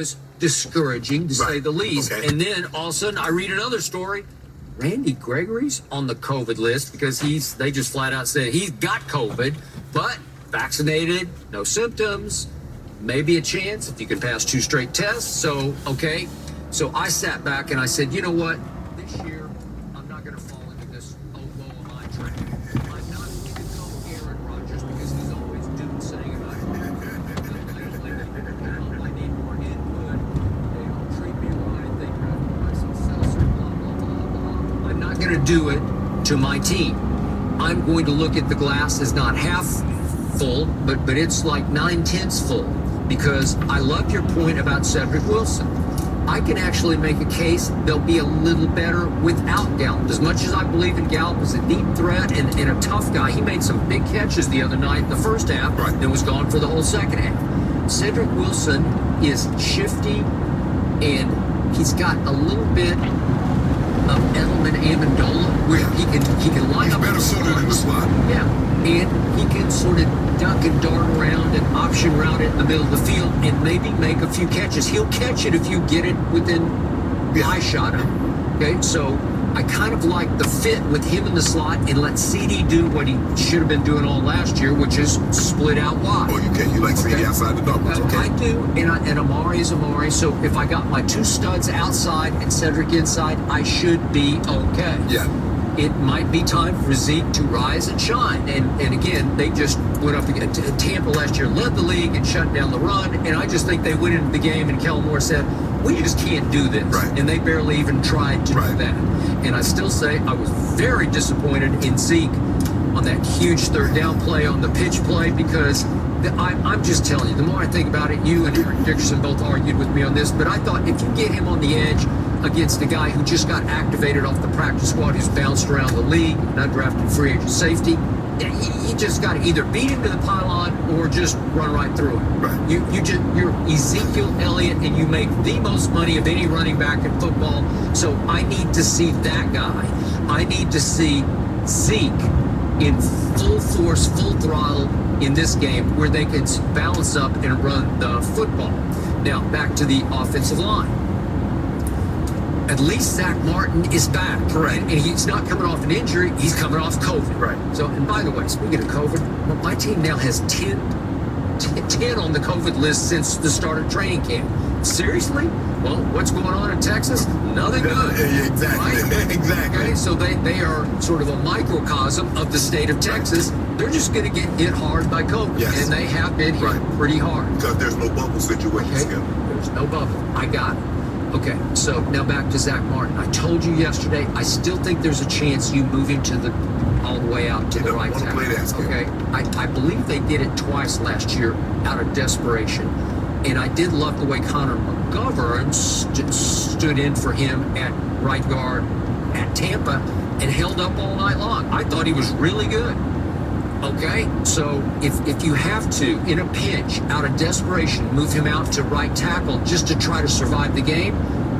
was discouraging, to say the least. Okay. And then all of a sudden, I read another story. Randy Gregory's on the COVID list because they just flat out said he's got COVID, but vaccinated, no symptoms, maybe a chance if you can pass 2 straight tests. So, okay. So I sat back and I said, you know what? This year, I'm not going to fall into this oh woe am I trap. I'm not going to go Aaron Rodgers because he's always doomsaying about it. I need more input. They don't treat me right. They draft my successor, blah, blah, blah, blah. I'm not going to do it to my team. I'm going to look at the glass as not half full, but it's like 9/10 full, because I love your point about Cedric Wilson. I can actually make a case they'll be a little better without Gallup. As much as I believe in Gallup as a deep threat and a tough guy, he made some big catches the other night in the first half, Right. then was gone for the whole second half. Cedric Wilson is shifty, and he's got a little bit of Edelman Amendola, where he can line He's up. better suited in the slot. Yeah, and he can sort of duck and dart around and option route it in the middle of the field and maybe make a few catches. He'll catch it if you get it within eye shot of him. Okay, so I kind of like the fit with him in the slot and let CD do what he should have been doing all last year, which is split out wide. Oh, you can. You like CD Okay. outside the numbers. Okay. I do, and Amari is Amari. So if I got my 2 studs outside and Cedric inside, I should be okay. Yeah. It might be time for Zeke to rise and shine. And again, they just went up against Tampa last year, led the league and shut down the run. And I just think they went into the game and Kellen Moore said, we just can't do this. Right. And they barely even tried to Right. do that. And I still say I was very disappointed in Zeke on that huge 3rd down play on the pitch play, because I'm just telling you, the more I think about it, you and Eric Dickerson both argued with me on this, but I thought if you get him on the edge against a guy who just got activated off the practice squad, who's bounced around the league, an undrafted free agent safety, you just got to either beat him to the pylon or just run right through him. Right. You're Ezekiel Elliott, and you make the most money of any running back in football. So I need to see that guy. I need to see Zeke in full force, full throttle in this game, where they can balance up and run the football. Now back to the offensive line. At least Zach Martin is back. Correct. And he's not coming off an injury. He's coming off COVID. Right. So, and by the way, speaking of COVID, my team now has 10 on the COVID list since the start of training camp. Seriously? Well, what's going on in Texas? Nothing good. Yeah, exactly. Right? Exactly. Okay, so they are sort of a microcosm of the state of Texas. They're just going to get hit hard by COVID. Yes. And they have been hit Right. pretty hard. Because there's no bubble situation. Okay? Skip. There's no bubble. I got it. Okay, so now back to Zach Martin. I told you yesterday, I still think there's a chance you move him to the all the way out to You the don't right wanna tackle. play that, Skip. Okay, I believe they did it twice last year out of desperation, and I did love the way Connor McGovern stood in for him at right guard at Tampa and held up all night long. I thought he was really good. Okay, so if you have to, in a pinch, out of desperation, move him out to right tackle just to try to survive the game,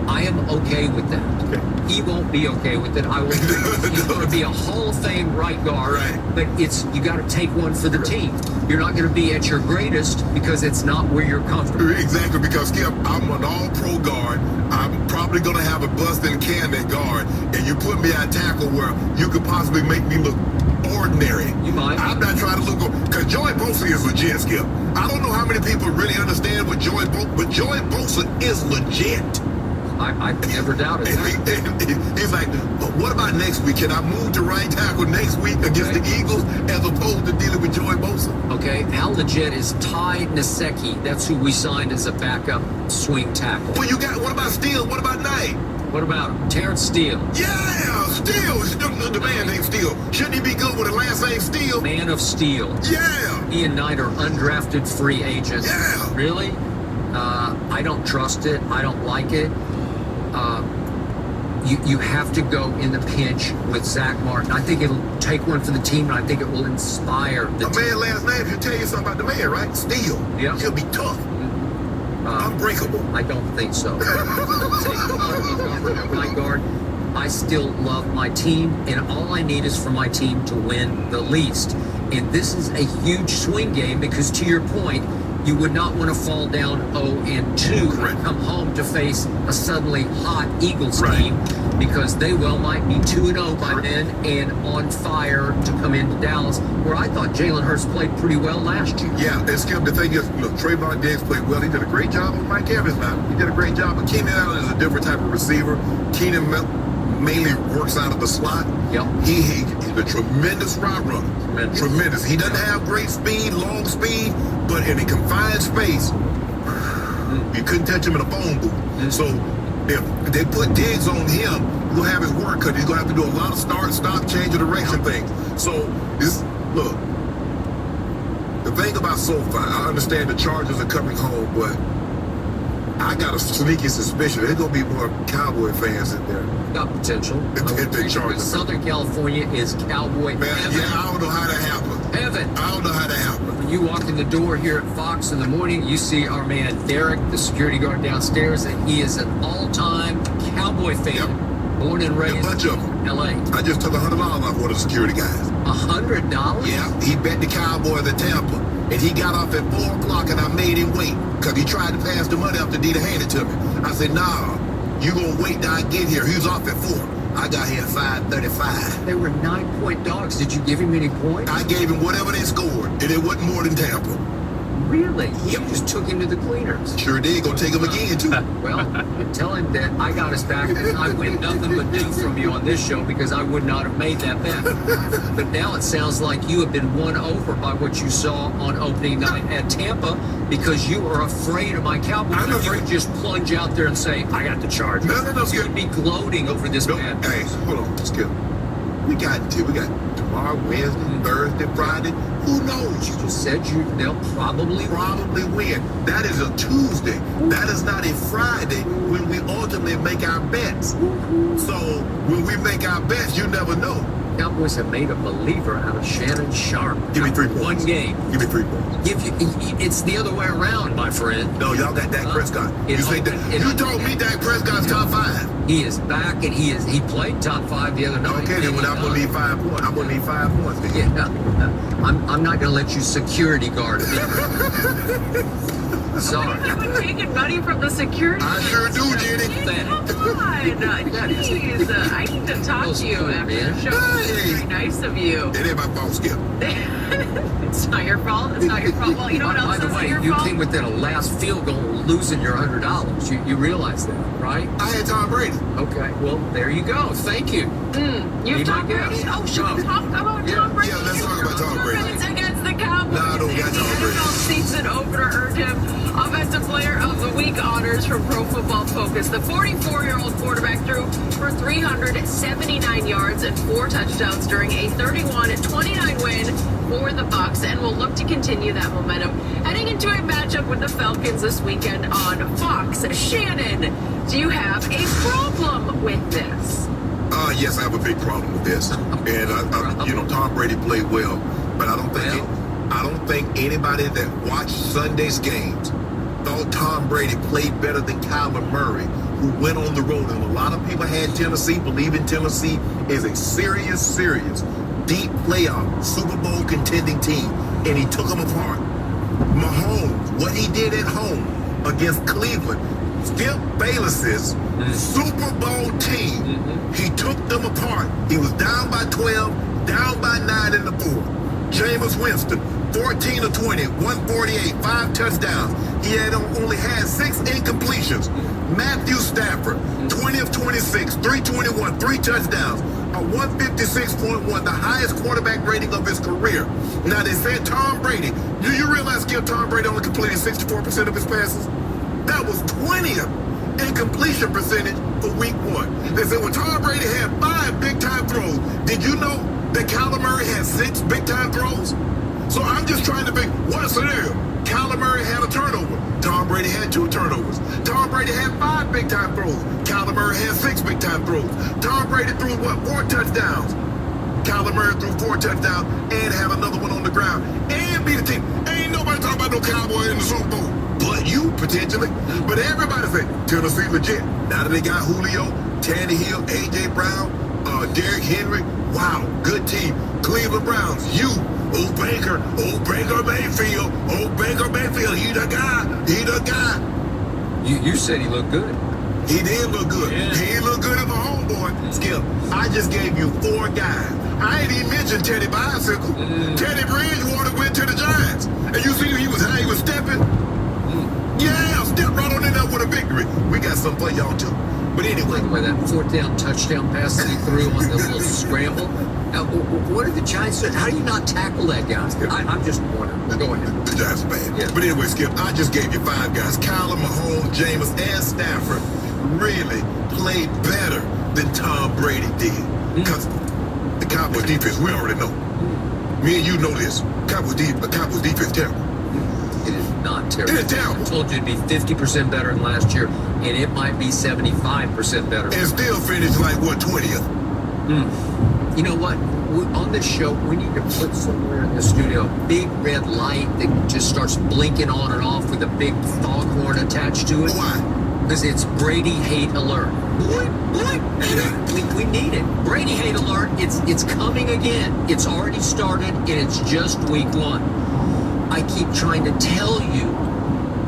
I am okay with that. Okay. He won't be okay with it. I will. He's going to be a Hall of Fame right guard, Right. but you got to take one for the team. You're not going to be at your greatest because it's not where you're comfortable. Exactly, because Skip, I'm an all-pro guard. I'm probably going to have a busting can at guard, and you put me at tackle where you could possibly make me look ordinary. You might. I'm not trying to look, because Joey Bosa is legit, Skip. I don't know how many people really understand what Joey Bosa, but Joey Bosa is legit. I never doubted that. And he's like, but what about next week? Can I move to right tackle next week against the Eagles as opposed to dealing with Joey Bosa? Okay, how legit is Ty Nsekhe? That's who we signed as a backup swing tackle. Well, what about Steele? What about Knight? What about him? Terrence Steele? Yeah, Steele. The man named Steele. Shouldn't he be good with a last name Steele? Man of Steel. Yeah. He and Knight are undrafted free agents. Yeah. Really? I don't trust it. I don't like it. You have to go in the pinch with Zach Martin. I think it'll take one for the team, and I think it will inspire the A team. man last name should tell you something about the man, right? Steele. Yeah. He'll be tough. Unbreakable. I don't think so. Take Connor McGovern at right guard. I still love my team, and all I need is for my team to win the least. And this is a huge swing game because, to your point, You would not want to fall down 0-2 Correct. and come home to face a suddenly hot Eagles Right. team, because they well might be 2-0 by Correct. then and on fire to come into Dallas, where I thought Jalen Hurts played pretty well last year. Yeah, and Skip, the thing is, look, Trayvon Diggs played well. He did a great job with Mike Evans now. He did a great job. But Keenan Allen is a different type of receiver. Keenan mainly works out of the slot. Yep. He's a tremendous route runner. Tremendous. He doesn't have great speed, long speed, but in a confined space, you couldn't touch him in a phone booth. So if they put Diggs on him, he'll have his work cut. He's going to have to do a lot of start, stop, change of direction things. So look, the thing about SoFi, I understand the Chargers are coming home, but I got a sneaky suspicion there's going to be more Cowboy fans in there. Got potential. The Chargers. Southern California is Cowboy Man, heaven. yeah, I don't know how that happened. Heaven. I don't know how that happened. When you walk in the door here at Fox in the morning, you see our man Derek, the security guard downstairs, and he is an all-time Cowboy fan. Yep. Born and raised A bunch of them. in L.A. I just took $100 off one of the security guys. $100? Yeah, he bet the Cowboys at Tampa, and he got off at 4 o'clock, and I made him wait because he tried to pass the money up to D to hand it to me. I said, nah, you gonna wait till I get here. He was off at 4. I got here at 5:35. They were 9-point dogs. Did you give him any points? I gave him whatever they scored, and it wasn't more than Tampa. Really? You Yep. just took him to the cleaners. Sure did. Gonna take him again too. Well, tell him that I got his back, and I win nothing but do from you on this show, because I would not have made that bet. But now it sounds like you have been won over by what you saw on opening night at Tampa, because you are afraid of my Cowboys. I'm You afraid. could just plunge out there and say, I got the Chargers. No, You Skip. would be gloating over this No, man. hey, hold on, Skip. We got tomorrow, Wednesday, Thursday, Friday. Who knows? You just said they'll probably win. Probably win. That is a Tuesday. That is not a Friday when we ultimately make our bets. So when we make our bets, you never know. Cowboys have made a believer out of Shannon Sharp. Give me 3 points. One game. Give me 3 points. It's the other way around, my friend. No, y'all got Dak Prescott. You told me Dak Prescott's top 5. He is back, and he played top 5 the other night. Okay, then I'm gonna need 5 points. I'm gonna need 5 points. Then. Yeah, I'm not gonna let you security guard me. Sorry. You've been taking money from the security. I sure do, Jenny. Come on, jeez. I need to talk to you after the show. It's very nice of you. It ain't my fault, Skip. It's not your fault. It's not your fault. Well, you know what By else the isn't way, your you fault? came within a last field goal of losing your $100. You realize that, right? I had Tom Brady. Okay, well, there you go. Thank you. You've Be my Tom Brady? guest. Oh, should we No. talk about Yeah, Tom Brady? yeah, let's talk about Tom Brady. It's against the Cowboys. No, I don't got Tom Brady. The NFL season opener earned him Offensive Player of the Week honors from Pro Football Focus. The 44-year-old quarterback threw for 379 yards and 4 touchdowns during a 31-29 win for the Bucs, and will look to continue that momentum heading into a matchup with the Falcons this weekend on Fox. Shannon, do you have a problem with this? Yes, I have a big problem with this. And Tom Brady played well, but I don't think anybody that watched Sunday's games thought Tom Brady played better than Kyler Murray, who went on the road. And a lot of people had Tennessee, believe in Tennessee is a serious, deep playoff, Super Bowl contending team, and he took them apart. Mahomes, what he did at home against Cleveland, Skip Bayless's Super Bowl team, he took them apart. He was down by 12, down by 9 in the fourth. Jameis Winston, 14 of 20, 148, 5 touchdowns. He only had 6 incompletions. Matthew Stafford, 20 of 26, 321, 3 touchdowns, a 156.1, the highest quarterback rating of his career. Now they said Tom Brady. Do you realize Tom Brady only completed 64% of his passes? That was 20th in completion percentage for week 1. They said when Tom Brady had 5 big-time throws, did you know that Kyler Murray had 6 big-time throws? So I'm just trying to think, what scenario? Kyler Murray had a turnover. Tom Brady had 2 turnovers. Tom Brady had 5 big-time throws. Kyler Murray had 6 big-time throws. Tom Brady threw, 4 touchdowns? Kyler Murray threw 4 touchdowns and had another one on the ground and beat the team. Ain't nobody talking about no Cowboy in the Super Bowl. But you, potentially. But everybody say, Tennessee legit. Now that they got Julio, Tannehill, A.J. Brown, Derrick Henry, wow, good team. Cleveland Browns, you, Oh, Baker Mayfield. Oh, Baker Mayfield. He the guy. You said he looked good. He did look good. Yeah. He ain't look good as a homeboy. Skip, I just gave you 4 guys. I ain't even mentioned Teddy Bicycle. Teddy Bridgewater went to the Giants. And you see how he was stepping? Yeah, step right on in there with a victory. We got something for y'all too. But anyway. By that 4th down touchdown pass that he threw on the little scramble. Now, what did the Giants do? How do you not tackle that guy? I'm just wondering. Go ahead. The Giants are bad. Yeah. But anyway, Skip, I just gave you 5 guys. Kyler, Mahomes, Jameis, and Stafford really played better than Tom Brady did. Because the Cowboys defense, we already know. Me and you know this. Cowboys defense terrible. It is not terrible. It is terrible. I told you it'd be 50% better than last year, and it might be 75% better. And still finish like, what, 20th? You know what? On this show, we need to put somewhere in the studio a big red light that just starts blinking on and off with a big foghorn attached to it. Why? Because it's Brady hate alert. We need it. Brady hate alert. It's coming again. It's already started, and it's just week 1. I keep trying to tell you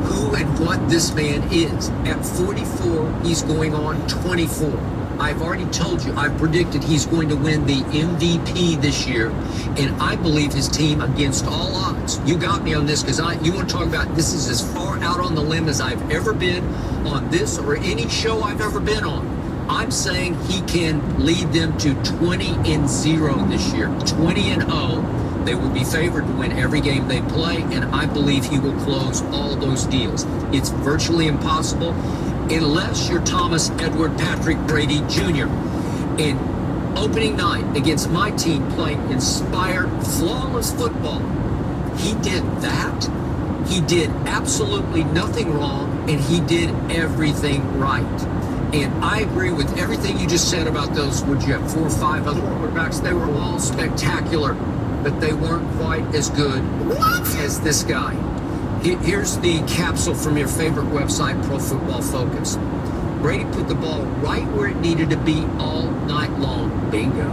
who and what this man is. At 44, he's going on 24. I've already told you, I've predicted he's going to win the MVP this year, and I believe his team against all odds. You got me on this because you want to talk about this is as far out on the limb as I've ever been on this or any show I've ever been on. I'm saying he can lead them to 20-0 this year, 20-0. They will be favored to win every game they play, and I believe he will close all those deals. It's virtually impossible unless you're Thomas Edward Patrick Brady Jr. And opening night against my team playing inspired, flawless football, he did that. He did absolutely nothing wrong, and he did everything right. And I agree with everything you just said about those, would you have 4 or 5 other quarterbacks? They were all spectacular, but they weren't quite as good as this guy. Here's the capsule from your favorite website, Pro Football Focus. Brady put the ball right where it needed to be all night long, bingo,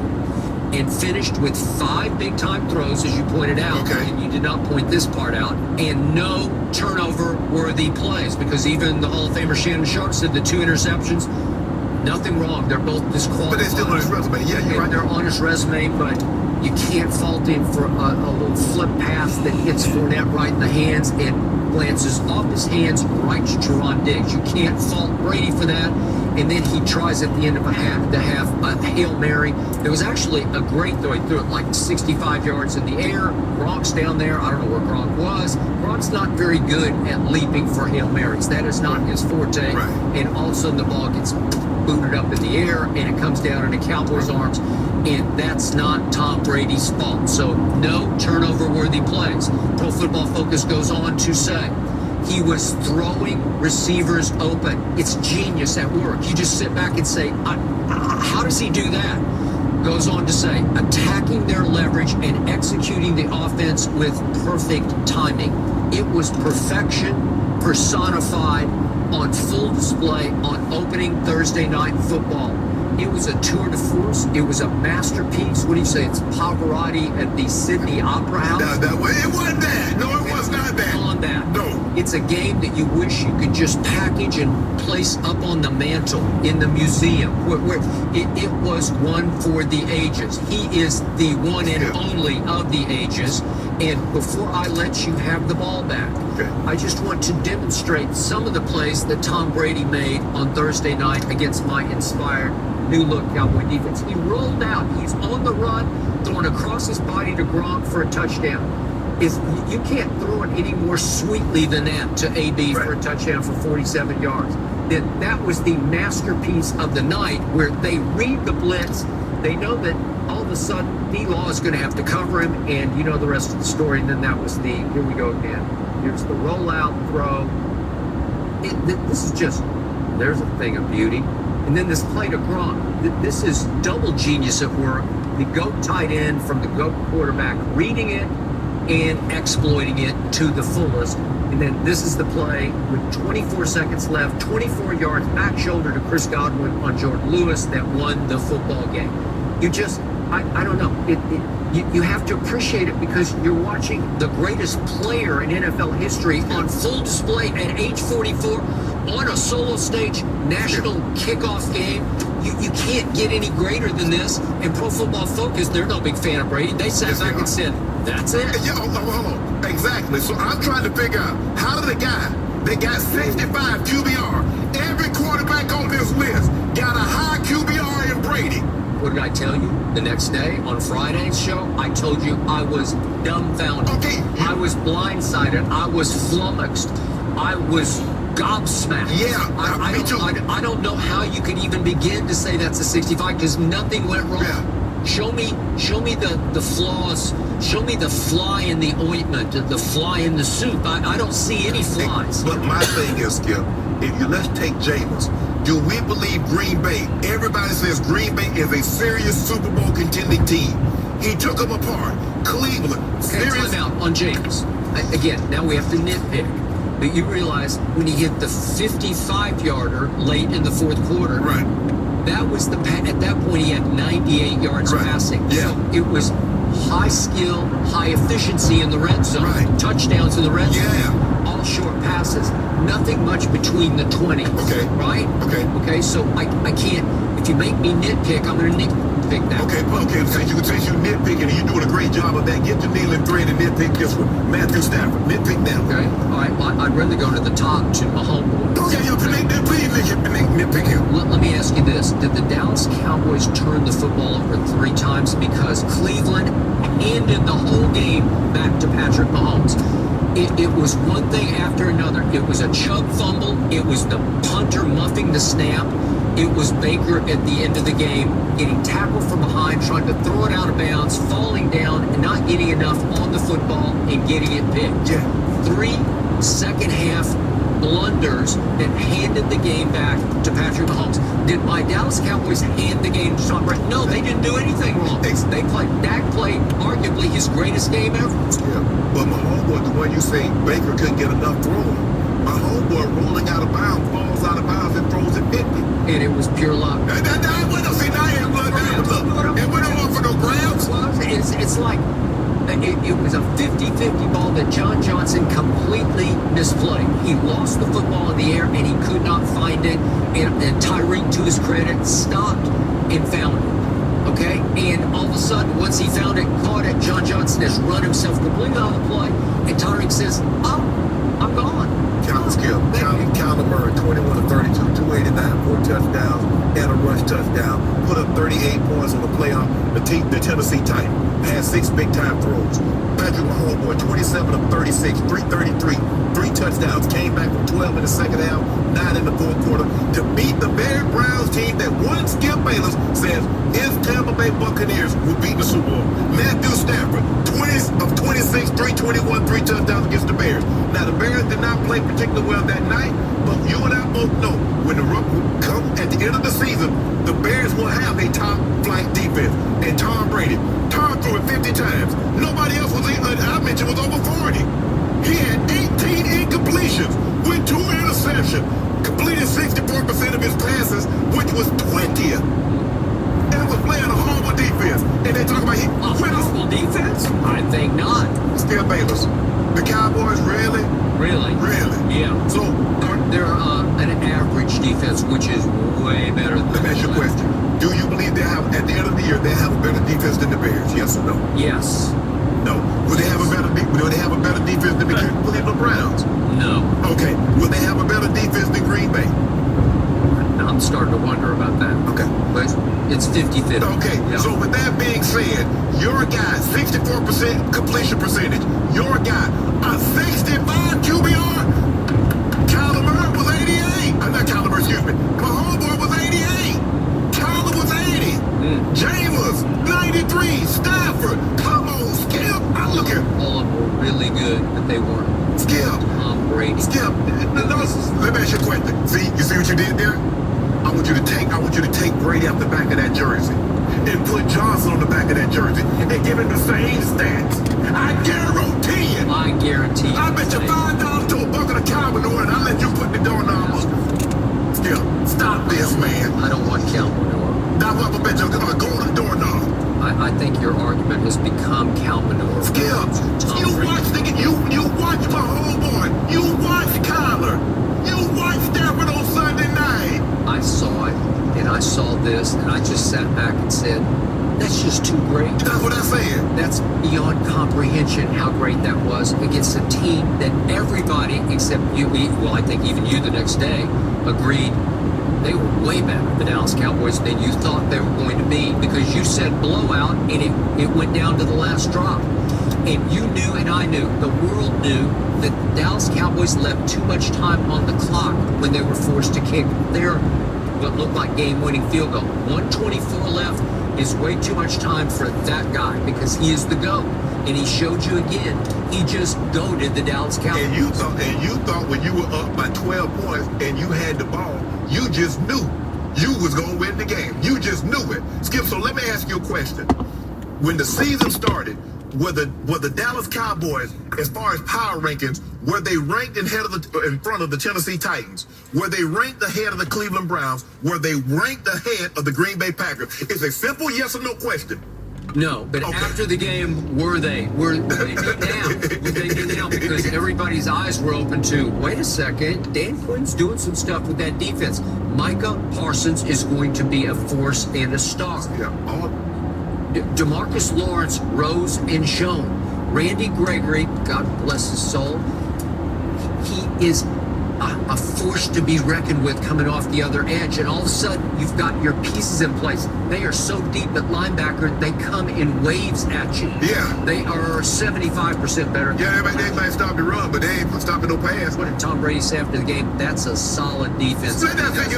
and finished with 5 big-time throws, as you pointed out, Okay. and you did not point this part out, and no turnover-worthy plays, because even the Hall of Famer Shannon Sharp said the 2 interceptions, nothing wrong. They're both disqualified. But they're still on his resume. Yeah, you're right. They're on his resume, but you can't fault him for a little flip pass that hits Fournette right in the hands and glances off his hands right to Teron Diggs. You can't fault Brady for that. And then he tries at the end of the half a Hail Mary. It was actually a great throw. He threw it like 65 yards in the air. Gronk's down there. I don't know where Gronk was. Gronk's not very good at leaping for Hail Marys. That is not his forte. Right. And all of a sudden the ball gets booted up in the air and it comes down into Cowboys' arms. And that's not Tom Brady's fault. So no turnover-worthy plays. Pro Football Focus goes on to say he was throwing receivers open. It's genius at work. You just sit back and say, how does he do that? Goes on to say, attacking their leverage and executing the offense with perfect timing. It was perfection personified on full display on opening Thursday Night Football. It was a tour de force. It was a masterpiece. What do you say? It's Pavarotti at the Sydney Opera House. It wasn't that. No, it was not that. On that. No. It's a game that you wish you could just package and place up on the mantle in the museum. Where it was one for the ages. He is the one and only of the ages. And before I let you have the ball back, I just want to demonstrate some of the plays that Tom Brady made on Thursday night against my inspired new look Cowboy defense. He rolled out. He's on the run, throwing across his body to Gronk for a touchdown. You can't throw it any more sweetly than that to AB for a touchdown for 47 yards. Then that was the masterpiece of the night where they read the blitz. They know that all of a sudden D-Law is going to have to cover him, and you know the rest of the story. And then that was here we go again. Here's the rollout throw. This is just, there's a thing of beauty. And then this play to Gronk. This is double genius at work. The GOAT tight end from the GOAT quarterback reading it and exploiting it to the fullest. And then this is the play with 24 seconds left, 24 yards back shoulder to Chris Godwin on Jordan Lewis that won the football game. You just, I don't know. you have to appreciate it because you're watching the greatest player in NFL history on full display at age 44 on a solo stage national kickoff game. You can't get any greater than this. And Pro Football Focus, they're no big fan of Brady. They sat back and said, that's it. Yeah, hold on. Exactly. So I'm trying to figure out how did a guy that got 65 QBR, every quarterback on this list got a high QBR in Brady. What did I tell you? The next day on Friday's show, I told you I was dumbfounded. Okay. I was blindsided. I was flummoxed. I was gobsmacked. Yeah, me too. I don't know how you could even begin to say that's a 65 because nothing went wrong. Yeah. Show me the flaws. Show me the fly in the ointment, the fly in the soup. I don't see any flies. But my thing is, Skip, let's take Jameis. Do we believe Green Bay? Everybody says Green Bay is a serious Super Bowl contending team. He took them apart. Cleveland, Okay, serious. time out on James. Again, now we have to nitpick. But you realize when he hit the 55-yarder late in the fourth quarter, Right. that was at that point he had 98 yards Right. passing. Yeah. So it was high skill, high efficiency in the red zone. Right. Touchdowns in the red zone. Yeah. All short passes. Nothing much between the 20s. Okay. Right? Okay. Okay, so I can't, if you make me nitpick, I'm going to nitpick that. Okay, since you nitpicking and you're doing a great job of that, get your needle and thread and nitpick this one. Matthew Stafford, nitpick that one. Okay. All right. Well, I'd rather go to the top to my homeboy. Okay, please nitpick him. Let me ask you this. Did the Dallas Cowboys turn the football over 3 times because Cleveland handed the whole game back to Patrick Mahomes? It was one thing after another. It was a chug fumble. It was the punter muffing the snap. It was Baker at the end of the game getting tackled from behind, trying to throw it out of bounds, falling down, and not getting enough on the football and getting it picked. Yeah. 3 second-half blunders that handed the game back to Patrick Mahomes. Did my Dallas Cowboys hand the game to Tom Brady? No, they didn't do anything wrong. Dak played arguably his greatest game ever. Yeah, but my homeboy, the one you say Baker couldn't get enough throwing. My homeboy rolling out of bounds, falls out of bounds and throws it 50. And it was pure luck. It went on for no grabs. Well, it's like it was a 50-50 ball that John Johnson completely misplayed. He lost the football in the air and he could not find it. And Tyreek, to his credit, stopped and found it. Okay? And all of a sudden, once he found it, caught it, John Johnson has run himself completely out of the play. And Tyreek says, oh, I'm gone. Kyler Murray, 21 of 32, 289, 4 touchdowns, and a rush touchdown. Put up 38 points on the playoff. The Tennessee Titans had 6 big-time throws. Patrick Mahomes, 27 of 36, 333, 3 touchdowns. Came back from 12 in the second half, 9 in the fourth quarter to beat the very Browns team that one Skip Bayless says his Tampa Bay Buccaneers will beat the Super Bowl. Matthew Stafford, 20 of 26, 321, 3 touchdowns against the Bears. Now, the Bears did not play particularly well that night, but you and I both know when the rub come at the end of the season, the Bears will have a top-flight defense. And Tom Brady, Tom threw it 50 times. Nobody else was, I mentioned, was over 40. He had 18 incompletions with 2 interceptions, completed 64% of his passes, which was 20th. And was playing a horrible defense. And they talk about Horrible defense? I think not. Skip Bayless. The Cowboys really? Really? Really? Yeah. So, They're an average defense, which is way better than let me ask you a question. Do you believe they have, at the end of the year, they have a better defense than the Bears? Yes or no? Yes. No. Will they have a better defense than the Cleveland Browns? No. Okay. Will they have a better defense than Green Bay? I'm starting to wonder about that. Okay. But it's 50-50. Okay. Yeah. So with that being said, your guy, 64% completion percentage. Your guy, a 65 QBR. Kyler Murray was 88. Not Kyler Murray, excuse me. My homeboy was 88. Kyler was 80. James was 93. Stafford. Come on, Skip. I look at All of them were really good, but they weren't Skip. Tom Brady. Skip. No, let me ask you a question. You see what you did there? I want you to take Brady off the back of that jersey and put Johnson on the back of that jersey and give him the same stats. I guarantee you. I guarantee you. I bet you $5 to a bucket of cow manure and I'll let you put the doorknob on. Skip, stop this, man. I don't want cow manure. That's what I bet you a golden doorknob. I think think your argument has become cow manure. Skip, you watched you watched my homeboy. You watched Kyler. You watched Stafford on Sunday night. I saw it, and I saw this, and I just sat back and said, that's just too great. That's what I said. That's beyond comprehension how great that was against a team that everybody except you, well, I think even you the next day, agreed they were way better, the Dallas Cowboys, than you thought they were going to be, because you said blowout, and it went down to the last drop. And you knew, and I knew, the world knew, that the Dallas Cowboys left too much time on the clock when they were forced to kick their, what looked like game-winning field goal. 1:24 left is way too much time for that guy, because he is the GOAT. And he showed you again, he just goated the Dallas Cowboys. And you thought when you were up by 12 points and you had the ball, you just knew you was gonna win the game. You just knew it. Skip, so let me ask you a question. When the season started, were the Dallas Cowboys, as far as power rankings, were they ranked in front of the Tennessee Titans? Were they ranked ahead of the Cleveland Browns? Were they ranked ahead of the Green Bay Packers? It's a simple yes or no question. No, but Okay. after the game, were they down? Would they be down? Because everybody's eyes were open to, wait a second, Dan Quinn's doing some stuff with that defense. Micah Parsons is going to be a force and a star. Yeah, DeMarcus Lawrence rose and shone. Randy Gregory, God bless his soul, he is a force to be reckoned with coming off the other edge. And all of a sudden, you've got your pieces in place. They are so deep at linebacker, they come in waves at you. Yeah. They are 75% better. Yeah, they might stop the run, but they ain't stopping no pass. What did Tom Brady say after the game? That's a solid defense. Let me ask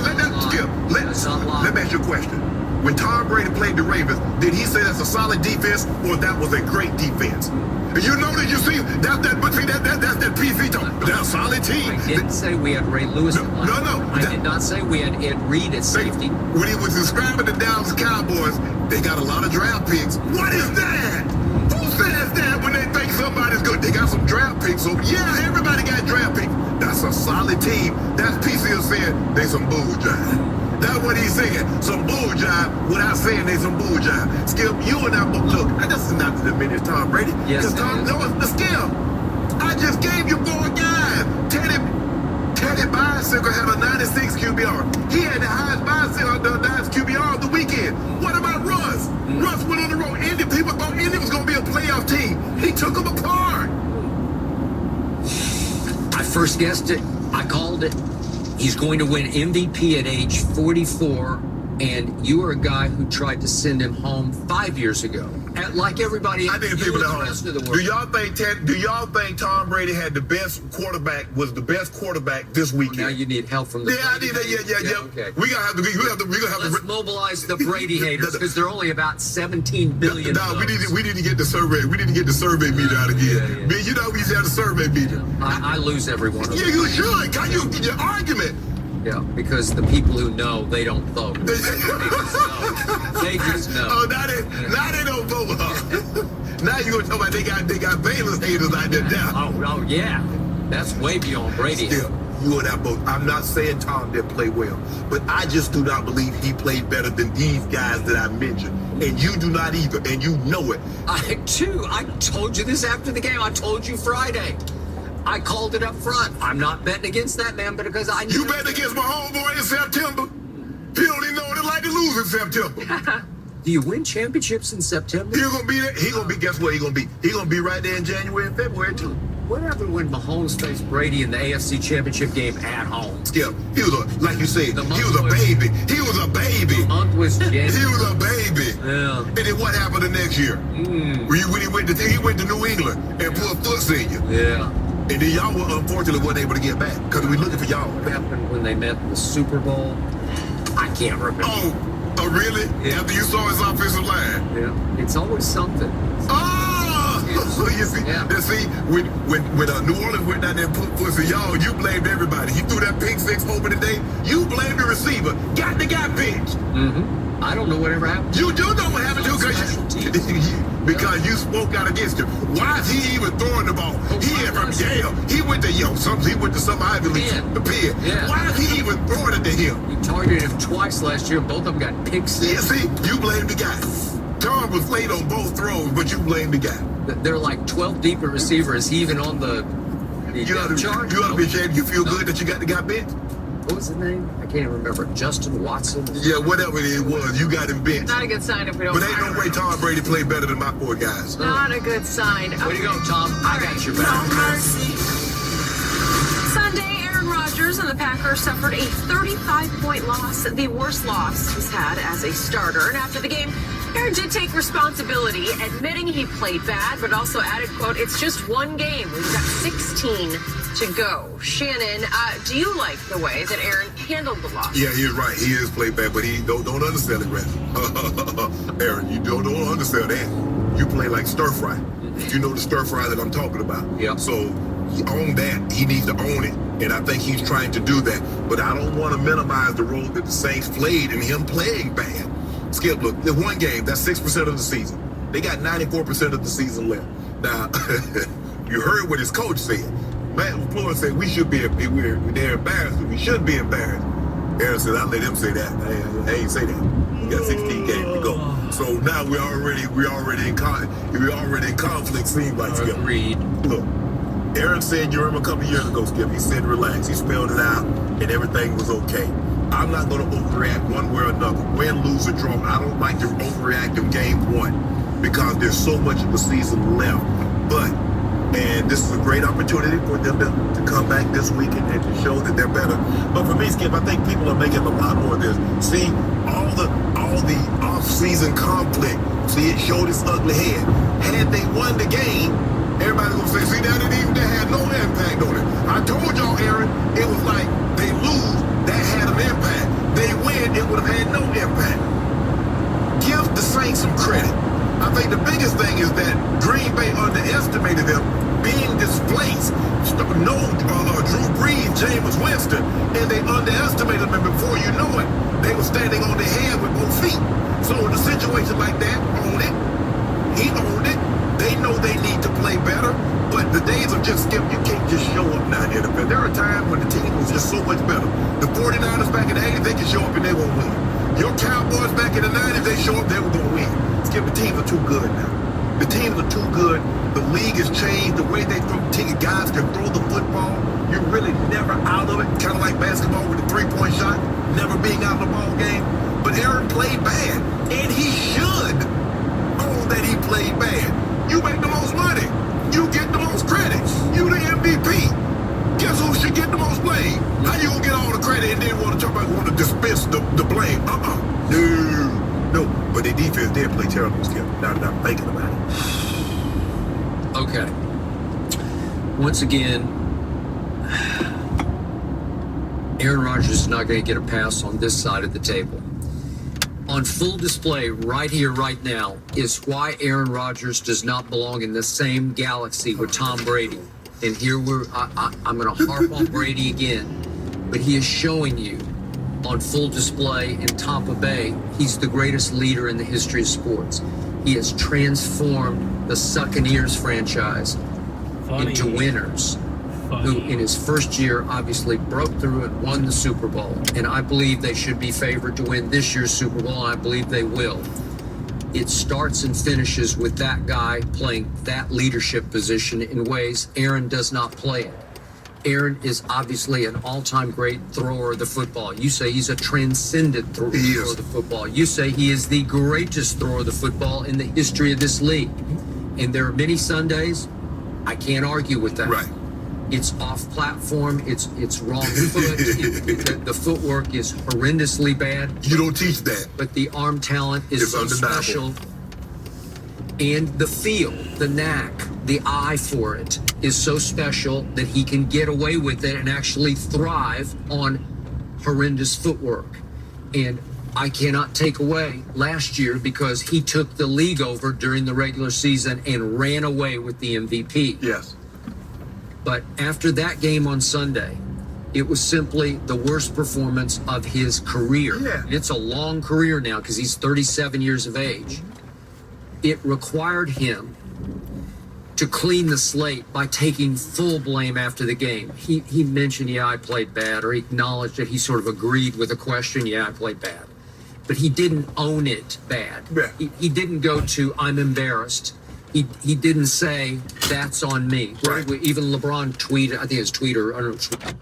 you a question. When Tom Brady played the Ravens, did he say that's a solid defense or that was a great defense? You know that you see that's that PC talk. That's a solid team. I didn't say we had Ray Lewis. No. I did not say we had Ed Reed at safety. When he was describing the Dallas Cowboys, they got a lot of draft picks. What is that? Who says that when they think somebody's good? They got some draft picks. So yeah, everybody got draft picks. That's a solid team. That's PC saying they some bull jive. That's what he's saying. Some bull jive without saying they some bull jive. Skip, you and I both look. This is not to diminish Tom Brady. Yes, Because Tom, no, the Skip. I just gave you 4 guys. Teddy Bicycle had a 96 QBR. He had the highest bicycle, the highest QBR of the weekend. What about Russ? Russ went on the road. People thought Indy was going to be a playoff team. He took them apart. I first guessed it. I called it. He's going to win MVP at age 44, and you are a guy who tried to send him home 5 years ago. Like everybody, I think you people and at the home. rest of the Do world. y'all think Tom Brady had the best quarterback? Was the best quarterback this weekend? Now you need help from the Yeah, I Brady need that. haters. Yeah. Okay. We gonna have to. Let's mobilize the Brady haters, because they're only about 17 billion. No, we need to get the survey. We need to get the survey meter out again. Yeah. Man, you know we used to have the survey meter. I lose every one of them. Yeah, you should. Can you get your argument? Yeah, because the people who know, they don't vote. They just know. Oh, now they don't vote. Huh? Now you gonna talk about they got Baylor's haters out there now. Oh yeah, that's way beyond Brady. Still, you and I both. I'm not saying Tom didn't play well, but I just do not believe he played better than these guys that I mentioned. And you do not either, and you know it. I told you this after the game. I told you Friday. I called it up front. I'm not betting against that man, but because I knew. You bet against my homeboy in September. He don't even know what it's like to lose in September. Do you win championships in September? He's gonna be there. He gonna be. Guess what? He gonna be. He gonna be right there in January and February too. What happened when Mahomes faced Brady in the AFC Championship game at home? Skip. He was like you said. The He was a baby. He was a baby. The month was January. He was a baby. Yeah. And then what happened the next year? When he went to New England and put foot in you. Yeah. And then y'all were unfortunately weren't able to get back because we looking for y'all. What happened when they met in the Super Bowl? I can't remember. Oh, really? Yeah. After you saw his offensive line? Yeah. It's always something. So you see, Yeah. when New Orleans went down there and put pussy y'all, you blamed everybody. He threw that pick six over today. You blamed the receiver. Got the guy pinched. Mm-hmm. I don't know whatever happened. You do know what happened to because you spoke out against him. Why is he even throwing the ball? He had from Yale. He went to some Ivy League. Penn. The Penn. Yeah. Why is he even throwing it to him? We targeted him twice last year. Both of them got pick Yeah, six. see, you blame the guy. Tom was late on both throws, but you blame the guy. They're like 12 deep at receiver. Is he even on the You ought chart? to be ashamed. You feel good that you got the guy benched? What was his name? I can't even remember. Justin Watson? Yeah, whatever it was, you got him benched. Not a good sign if we don't. But ain't no way Tom Brady played better than my four guys. Not a good sign. Way to go, Tom. I got your back. Sunday, Aaron Rodgers and the Packers suffered a 35-point loss, the worst loss he's had as a starter. And after the game, Aaron did take responsibility, admitting he played bad, but also added, quote, "It's just one game. We've got 16 to go." Shannon, do you like the way that Aaron handled the loss? Yeah, he's right. He is played bad, but he don't undersell it, Red. Aaron, you don't undersell that. You play like stir fry. You know the stir fry that I'm talking about. Yeah. So on that, he needs to own it. And I think he's trying to do that. But I don't want to minimize the role that the Saints played in him playing bad. Skip, look, the one game, that's 6% of the season. They got 94% of the season left. Now, you heard what his coach said. Matt LaFleur said we should be, they're embarrassed, we should be embarrassed. Aaron said, I let him say that. I ain't say that. We got 16 games to go. So now we're already in conflict, seems like, Skip. Agreed. Look, Aaron said, you remember a couple years ago, Skip, he said relax. He spelled it out and everything was okay. I'm not going to overreact one way or another. Win, lose, or draw. I don't like to overreact in game one because there's so much of the season left. And this is a great opportunity for them to come back this weekend and to show that they're better. But for me, Skip, I think people are making a lot more of this. See, all the off-season conflict, see, it showed its ugly head. Had they won the game, everybody's going to say, see, that had no impact on it. I told y'all, Aaron, it was like they lose, that had an impact. They win, it would have had no impact. Give the Saints some credit. I think the biggest thing is that Green Bay underestimated them being displaced. No Drew Brees, Jameis Winston, and they underestimated them. And before you know it, they were standing on their head with both feet. So in a situation like that, own it. He owned it. They know they need to play better. But the days of just Skip, you can't just show up now in the NFL. There are times when the team was just so much better. The 49ers back in the 80s, they can show up and they won't win. Your Cowboys back in the 90s, they show up, they were going to win. Skip, the teams are too good now. The teams are too good. The league has changed. The way they throw, guys can throw the football. You're really never out of it. Kind of like basketball with a three-point shot, never being out of the ball game. But Aaron played bad, and he should own that he played bad. You make the most money. You get the most credit. You the MVP. Guess who should get the most blame? How you gonna get all the credit and then want to talk about want to dismiss the blame? No. But their defense did play terrible, Skip. Now that I'm thinking about it. Okay. Once again, Aaron Rodgers is not going to get a pass on this side of the table. On full display right here, right now, is why Aaron Rodgers does not belong in the same galaxy with Tom Brady. And here I'm going to harp on Brady again, but he is showing you on full display in Tampa Bay, he's the greatest leader in the history of sports. He has transformed the Succaneers franchise into winners who in his first year obviously broke through and won the Super Bowl. And I believe they should be favored to win this year's Super Bowl, and I believe they will. It starts and finishes with that guy playing that leadership position in ways Aaron does not play in. Aaron is obviously an all-time great thrower of the football. You say he's a transcendent thrower of the football. You say he is the greatest thrower of the football in the history of this league. And there are many Sundays, I can't argue with that. Right. It's off platform. It's wrong foot. The footwork is horrendously bad. You don't teach that. But the arm talent is so undeniable. special. And the feel, the knack, the eye for it is so special that he can get away with it and actually thrive on horrendous footwork. And I cannot take away last year because he took the league over during the regular season and ran away with the MVP. Yes. But after that game on Sunday, it was simply the worst performance of his career. Yeah. It's a long career now because he's 37 years of age. It required him to clean the slate by taking full blame after the game. He mentioned, yeah, I played bad, or he acknowledged that he sort of agreed with the question, yeah, I played bad. but he didn't own it bad. Yeah. He didn't go to, I'm embarrassed. He didn't say, that's on me. Right. Even LeBron tweeted, I think his tweeter, I don't know,